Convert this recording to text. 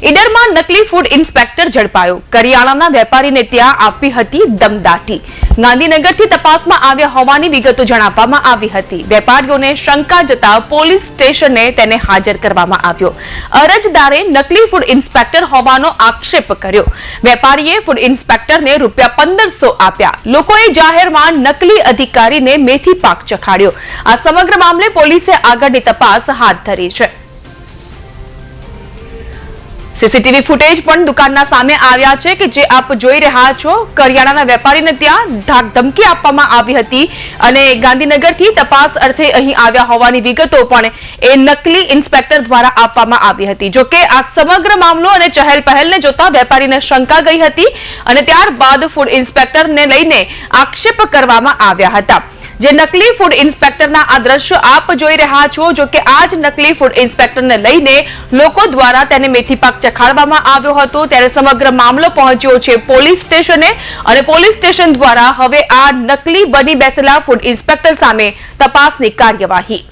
ઈડરમાં નકલી food inspector ઝડપાયો। કરિયાણાના વેપારીને ત્યાં આપી હતી દમદાટી। ગાંધીનગરથી તપાસમાં આવ્યા હોવાની વિગતો જણાવવામાં આવી હતી। વેપારીઓને શંકા જતા પોલીસ સ્ટેશને તેને હાજર કરવામાં આવ્યો। અરજદારે નકલી ફૂડ ઇન્સ્પેક્ટર હોવાનો આક્ષેપ કર્યો। વેપારીએ ફૂડ ઇન્સ્પેક્ટરને ₹1500 આપ્યા। લોકોએ જાહેરમાં નકલી અધિકારીને મેથી પાક ચખાડ્યો। આ સમગ્ર મામલે પોલીસે આગળની તપાસ હાથ ધરી છે। સીસીટીવી ફૂટેજ પણ દુકાનના સામે આવ્યા છે કે જે આપ જોઈ રહ્યા છો। કરિયાણાના વેપારીને ત્યાં ધાક ધમકી આપવામાં આવી હતી અને ગાંધીનગરથી તપાસ અર્થે અહીં આવ્યા હોવાની વિગતો પણ એ નકલી ઇન્સ્પેક્ટર દ્વારા આપવામાં આવી હતી। જો કે આ સમગ્ર મામલો અને ચહેલ પહેલને જોતા વેપારીને શંકા ગઈ હતી અને ત્યારબાદ ફૂડ ઇન્સ્પેક્ટરને લઈને આક્ષેપ કરવામાં આવ્યા હતા। જે નકલી ફૂડ ઇન્સ્પેક્ટરના આ દ્રશ્યો આપ જોઈ રહ્યા છો। જો કે આ જ નકલી ફૂડ ઇન્સ્પેક્ટરને લઈને લોકો દ્વારા તેને મેથી પાક ચખાડવામાં આવ્યો હતો। ત્યારે સમગ્ર મામલો પહોંચ્યો છે પોલીસ સ્ટેશને અને પોલીસ સ્ટેશન દ્વારા હવે આ નકલી બની બેસેલા ફૂડ ઇન્સ્પેક્ટર સામે તપાસની કાર્યવાહી